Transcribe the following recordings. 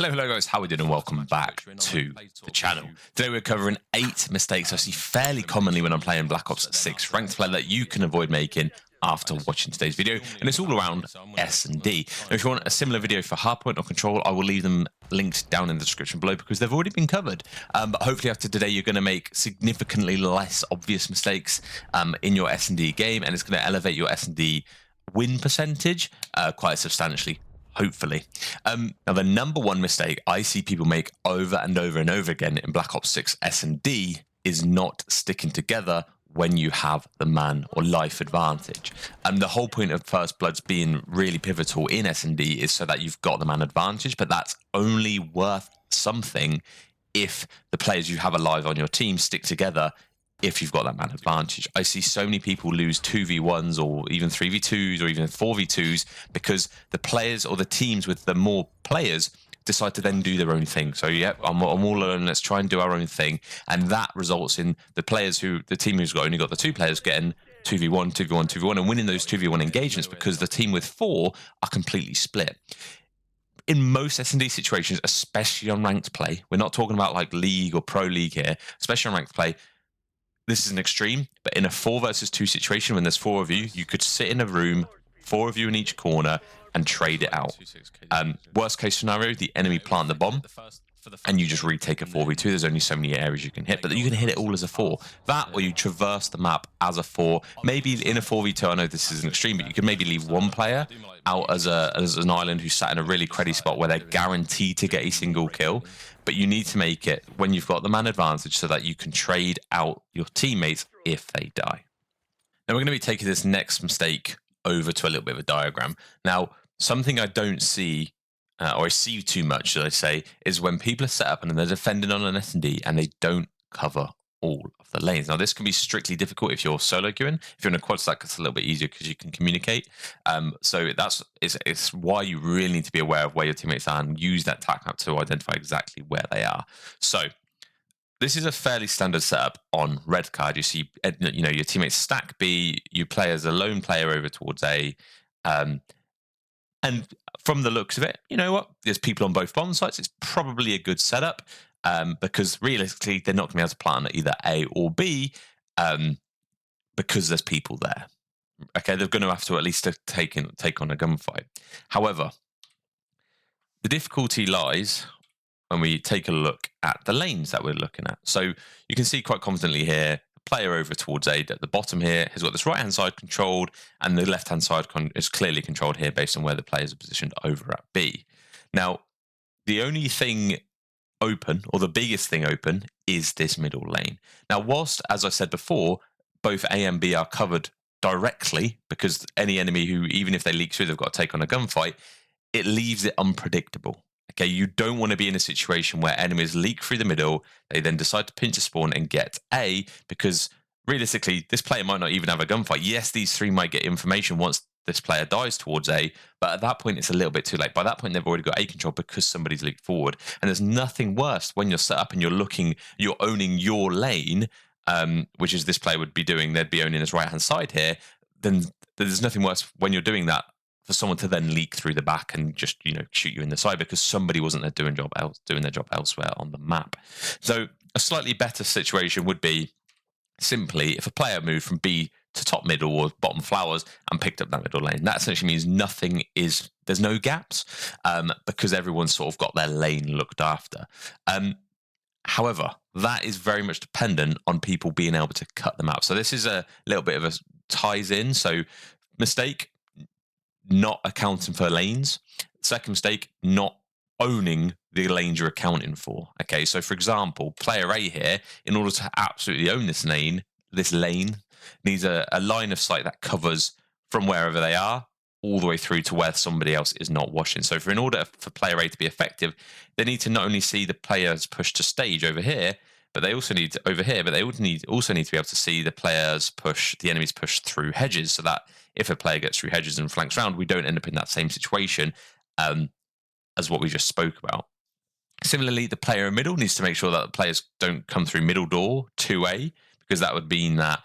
Hello guys, how are we doing and welcome back to the channel. Today we're covering 8 mistakes I see fairly commonly when I'm playing Black Ops 6 ranked play that you can avoid making after watching today's video, and it's all around S&D. Now if you want a similar video for hardpoint or control, I will leave them linked down in the description below because they've already been covered. But hopefully after today you're going to make significantly less obvious mistakes in your S&D game, and it's going to elevate your S&D win percentage quite substantially. Hopefully. Now, the number one mistake I see people make over and over and over again in Black Ops 6 S&D is not sticking together when you have the man or life advantage. The whole point of First Bloods being really pivotal in S&D is so that you've got the man advantage, but that's only worth something if the players you have alive on your team stick together. If you've got that man advantage, I see so many people lose 2v1s or even 3v2s or even 4v2s because the players or the teams with the more players decide to then do their own thing. So yeah, I'm all alone, let's try and do our own thing, and that results in the team who's only got the 2 players getting 2v1, 2v1, 2v1 and winning those 2v1 engagements because the team with 4 are completely split. In most S&D situations, especially on ranked play, we're not talking about like league or pro league here, especially on ranked play, this is an extreme, but in a 4 versus 2 situation, when there's 4 of you, you could sit in a room, 4 of you in each corner, and trade it out. Worst case scenario, the enemy plant the bomb, and you just retake a 4v2. There's only so many areas you can hit, but you can hit it all as a 4. That, or you traverse the map as a 4. Maybe in a 4v2, I know this is an extreme, but you could maybe leave one player out as an island who's sat in a really cruddy spot where they're guaranteed to get a single kill. But you need to make it when you've got the man advantage so that you can trade out your teammates if they die. Now we're going to be taking this next mistake over to a little bit of a diagram. Now, something I don't see, or I see too much, should I say, is when people are set up and they're defending on an S&D and they don't cover all of the lanes. Now, this can be strictly difficult if you're solo queuing. If you're in a quad stack, it's a little bit easier because you can communicate. So it's why you really need to be aware of where your teammates are and use that tac map to identify exactly where they are. So this is a fairly standard setup on red card. You see, your teammates stack B, you play as a lone player over towards A, and from the looks of it, you know what? There's people on both bomb sites. It's probably a good setup. Because realistically, they're not going to be able to plant at either A or B because there's people there. Okay, they're going to have to at least take on a gunfight. However, the difficulty lies when we take a look at the lanes that we're looking at. So you can see quite confidently here, the player over towards A at the bottom here has got this right-hand side controlled, and the left-hand side is clearly controlled here based on where the players are positioned over at B. Now, the only thing open, or the biggest thing open, is this middle lane. Now, whilst, as I said before, both A and B are covered directly, because any enemy who, even if they leak through, they've got to take on a gunfight, it leaves it unpredictable. Okay, you don't want to be in a situation where enemies leak through the middle, they then decide to pinch a spawn and get A, because realistically, this player might not even have a gunfight. Yes, these 3 might get information once this player dies towards A, but at that point it's a little bit too late. By that point they've already got A control because somebody's leaked forward, and there's nothing worse when you're set up and you're owning your lane, which is this player would be doing. They'd be owning his right hand side here. Then there's nothing worse when you're doing that for someone to then leak through the back and just shoot you in the side because somebody wasn't there doing their job elsewhere on the map. So a slightly better situation would be simply if a player moved from B to top middle or bottom flowers and picked up that middle lane. That essentially means there's no gaps because everyone's sort of got their lane looked after. However, that is very much dependent on people being able to cut them out. So this is a little bit of a ties in. So mistake, not accounting for lanes. Second mistake, not owning the lanes you're accounting for. Okay, so for example, player A here, in order to absolutely own this lane needs a line of sight that covers from wherever they are all the way through to where somebody else is not watching. So in order for player A to be effective, they need to not only see the players push to stage over here, but they also need to, over here, but they also need to be able to see the enemies push through hedges, so that if a player gets through hedges and flanks round, we don't end up in that same situation as what we just spoke about. Similarly, the player in middle needs to make sure that the players don't come through middle door 2A, because that would mean that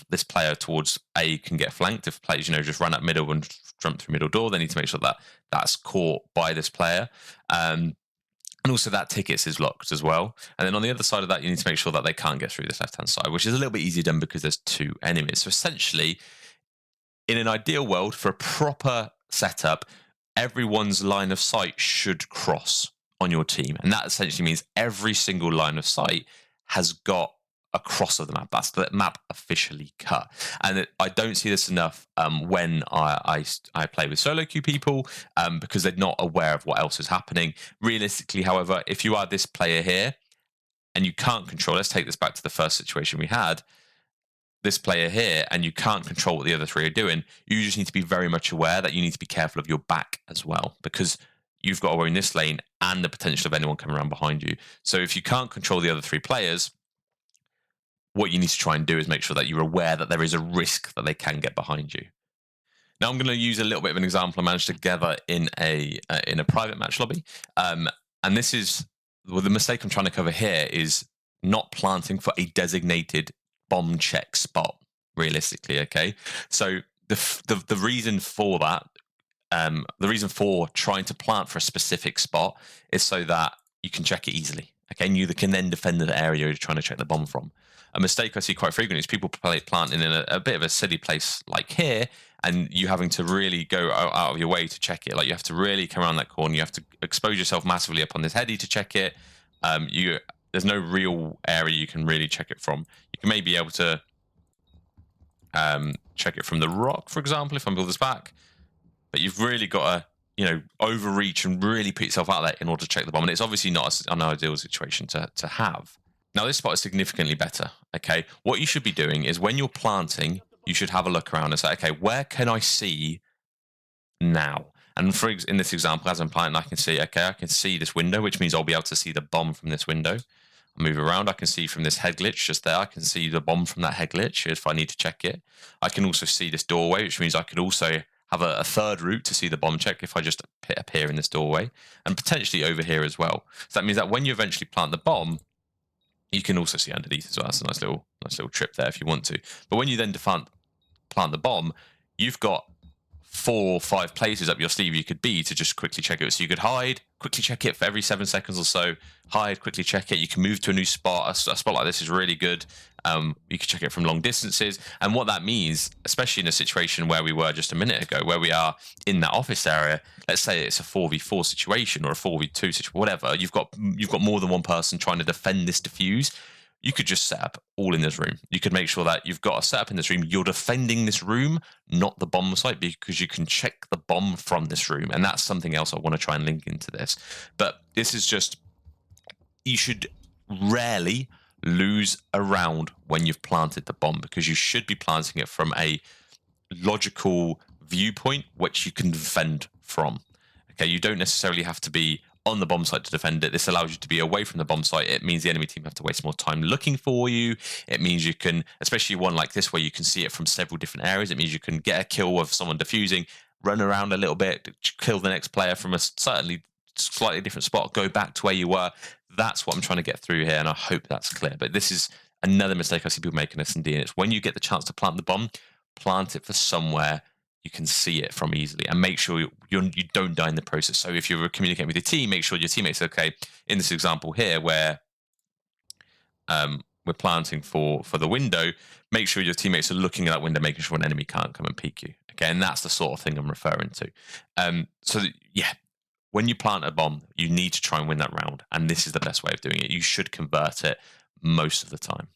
this player towards A can get flanked. If players, just run up middle and jump through middle door, they need to make sure that that's caught by this player. And also that tickets is locked as well. And then on the other side of that, you need to make sure that they can't get through this left-hand side, which is a little bit easier done because there's 2 enemies. So essentially, in an ideal world, for a proper setup, everyone's line of sight should cross on your team. And that essentially means every single line of sight has got a cross of the map. That's the map officially cut. And I don't see this enough when I play with solo queue people because they're not aware of what else is happening. Realistically, however, if you are this player here and you can't control, let's take this back to the first situation we had, this player here, and you can't control what the other 3 are doing, you just need to be very much aware that you need to be careful of your back as well, because you've got to own this lane and the potential of anyone coming around behind you. So if you can't control the other 3 players, what you need to try and do is make sure that you're aware that there is a risk that they can get behind you. Now I'm going to use a little bit of an example I managed to gather in a private match lobby, and this is the mistake I'm trying to cover here is not planting for a designated bomb check spot. Realistically, okay. So the reason for that, the reason for trying to plant for a specific spot is so that you can check it easily. Okay, and you can then defend the area you're trying to check the bomb from. A mistake I see quite frequently is people planting in a bit of a silly place like here, and you having to really go out of your way to check it. Like you have to really come around that corner. You have to expose yourself massively up on this heady to check it. There's no real area you can really check it from. You can maybe be able to check it from the rock, for example, if I build this back. But you've really got to, overreach and really put yourself out there in order to check the bomb. And it's obviously not an ideal situation to have. Now, this spot is significantly better, okay? What you should be doing is when you're planting, you should have a look around and say, okay, where can I see now? And in this example, as I'm planting, I can see, okay, I can see this window, which means I'll be able to see the bomb from this window. I move around, I can see from this head glitch just there, I can see the bomb from that head glitch if I need to check it. I can also see this doorway, which means I could also have a third route to see the bomb check if I just appear in this doorway, and potentially over here as well. So that means that when you eventually plant the bomb, you can also see underneath as well. That's a nice little trip there if you want to. But when you then plant the bomb, you've got 4 or 5 places up your sleeve you could be to just quickly check it. So you could hide, quickly check it for every 7 seconds or so, hide, quickly check it. You can move to a new spot. A spot like this is really good. You can check it from long distances. And what that means, especially in a situation where we were just a minute ago, where we are in that office area, let's say it's a 4v4 situation or a 4v2 situation, whatever, you've got more than one person trying to defend this defuse. You could just set up all in this room. You could make sure that you've got a setup in this room. You're defending this room, not the bomb site, because you can check the bomb from this room. And that's something else I want to try and link into this. But this is just, you should rarely lose a round when you've planted the bomb, because you should be planting it from a logical viewpoint which you can defend from. Okay, you don't necessarily have to be on the bomb site to defend it. This allows you to be away from the bomb site. It means the enemy team have to waste more time looking for you. It means you can, especially one like this where you can see it from several different areas, it means you can get a kill with someone defusing, run around a little bit, kill the next player from a certainly slightly different spot, go back to where you were. That's what I'm trying to get through here, and I hope that's clear. But this is another mistake I see people making S&D, and it's when you get the chance to plant the bomb, plant it for somewhere you can see it from easily, and make sure you don't die in the process. So if you're communicating with your team, make sure your teammates are okay. In this example here, where we're planting for the window, make sure your teammates are looking at that window, making sure an enemy can't come and peek you. Okay, and that's the sort of thing I'm referring to. Yeah, when you plant a bomb, you need to try and win that round, and this is the best way of doing it. You should convert it most of the time.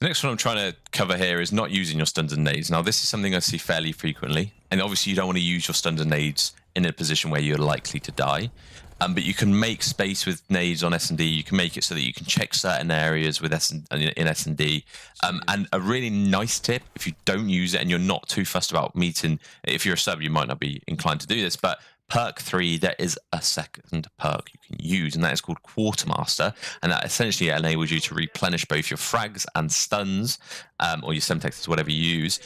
The next one I'm trying to cover here is not using your stuns and nades. Now, this is something I see fairly frequently, and obviously you don't want to use your stuns and nades in a position where you're likely to die. But you can make space with nades on S&D. You can make it so that you can check certain areas with in S&D. And a really nice tip, if you don't use it and you're not too fussed about meeting, if you're a sub, you might not be inclined to do this, but perk 3, there is a second perk you can use, and that is called Quartermaster, and that essentially enables you to replenish both your frags and stuns, or your semtexes, whatever you use,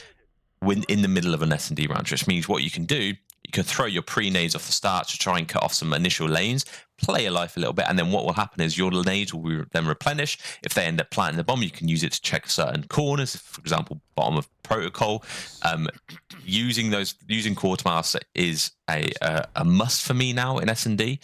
in the middle of an S&D round, which means what you can do, you can throw your pre-nades off the start to try and cut off some initial lanes, play your life a little bit, and then what will happen is your nades will then replenish. If they end up planting the bomb, you can use it to check certain corners, for example, bottom of protocol. Using Quartermaster is a must for me now in S&D.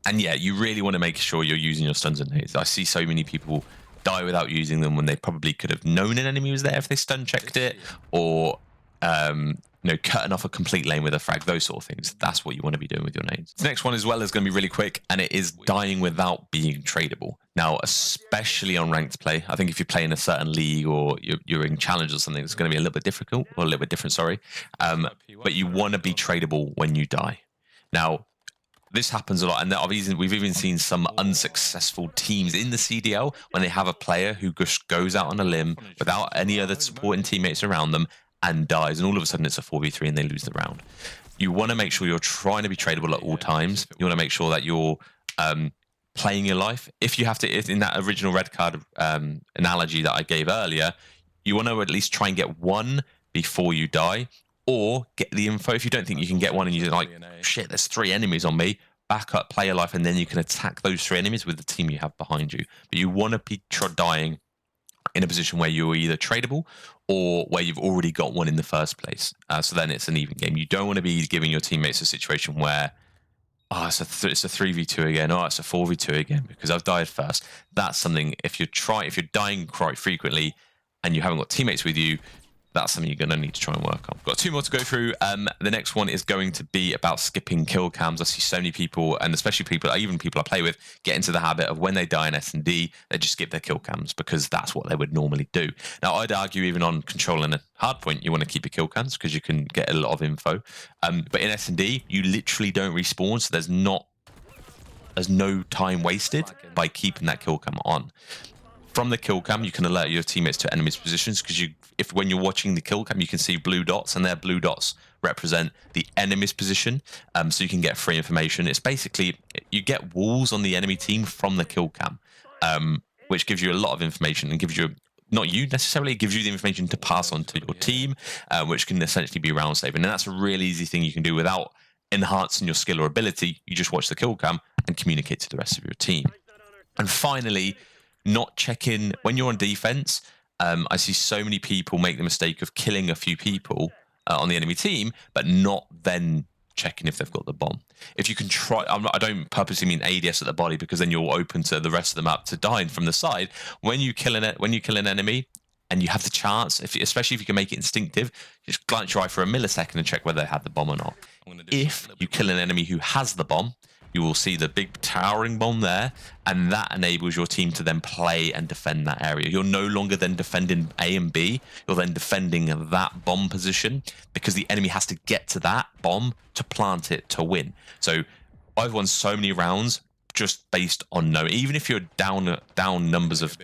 And yeah, you really want to make sure you're using your stuns and nades. I see so many people die without using them when they probably could have known an enemy was there if they stun checked it, or you know, cutting off a complete lane with a frag, those sort of things. That's what you want to be doing with your nades. The next one as well is going to be really quick, and it is dying without being tradable. Now, especially on ranked play, I think if you're playing a certain league or you're in challenge or something, it's going to be a little bit difficult, or a little bit different, sorry. But you want to be tradable when you die. Now, this happens a lot, and we've even seen some unsuccessful teams in the CDL when they have a player who just goes out on a limb without any other supporting teammates around them and dies, and all of a sudden it's a 4v3 and they lose the round. You want to make sure you're trying to be tradable at all times. You want to make sure that you're playing your life. If you have to, in that original red card analogy that I gave earlier, you want to at least try and get one before you die, or get the info. If you don't think you can get one and you're like, shit, there's 3 enemies on me, back up, play your life, and then you can attack those 3 enemies with the team you have behind you. But you want to be dying in a position where you're either tradable or where you've already got one in the first place. So then it's an even game. You don't want to be giving your teammates a situation where, oh, it's a 3v2 again, oh, it's a 4v2 again because I've died first. That's something, if you're dying quite frequently and you haven't got teammates with you, that's something you're going to need to try and work on. Got 2 more to go through. The next one is going to be about skipping kill cams. I see so many people, and especially people, even people I play with, get into the habit of when they die in S&D, they just skip their kill cams because that's what they would normally do. Now, I'd argue even on control and a hardpoint, you want to keep your kill cams because you can get a lot of info. But in S&D, you literally don't respawn, so there's no time wasted by keeping that kill cam on. From the kill cam, you can alert your teammates to enemies' positions because when you're watching the kill cam, you can see blue dots, and their blue dots represent the enemy's position. So you can get free information. It's basically, you get walls on the enemy team from the kill cam, which gives you a lot of information and gives you, not you necessarily, it gives you the information to pass on to your team, which can essentially be round saving. And that's a really easy thing you can do without enhancing your skill or ability. You just watch the kill cam and communicate to the rest of your team. And finally, not checking when you're on defense. I see so many people make the mistake of killing a few people on the enemy team, but not then checking if they've got the bomb. If you can try, I don't purposely mean ADS at the body because then you're open to the rest of the map to dying from the side. When you kill an enemy and you have the chance, especially if you can make it instinctive, just glance your eye for a millisecond and check whether they had the bomb or not. If you kill an enemy who has the bomb, you will see the big towering bomb there, and that enables your team to then play and defend that area. You're no longer then defending A and B, you're then defending that bomb position because the enemy has to get to that bomb to plant it to win. So I've won so many rounds just based on no, even if you're down numbers of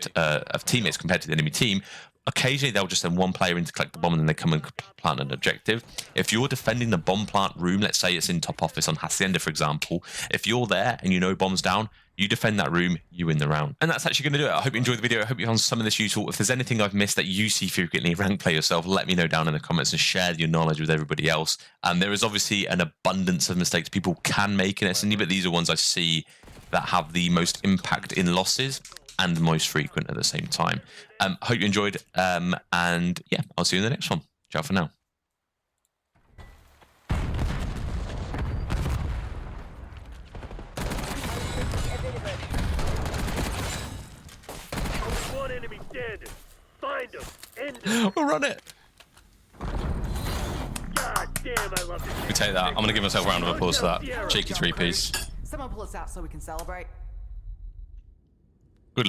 teammates compared to the enemy team, occasionally they'll just send one player in to collect the bomb and then they come and plant an objective. If you're defending the bomb plant room, let's say it's in top office on Hacienda, for example, if you're there and you know bomb's down, you defend that room, you win the round. And that's actually going to do it. I hope you enjoyed the video. I hope you found some of this useful. If there's anything I've missed that you see frequently rank play yourself, let me know down in the comments and share your knowledge with everybody else. There is obviously an abundance of mistakes people can make in S&D, but these are ones I see that have the most impact in losses and the most frequent at the same time. Hope you enjoyed, and yeah, I'll see you in the next one. Ciao for now. One enemy standing. Find him. End him. We'll run it. God damn, I love this. We take that. I'm going to give myself a round of applause for that. Cheeky 3-piece. Someone pull us out so we can celebrate.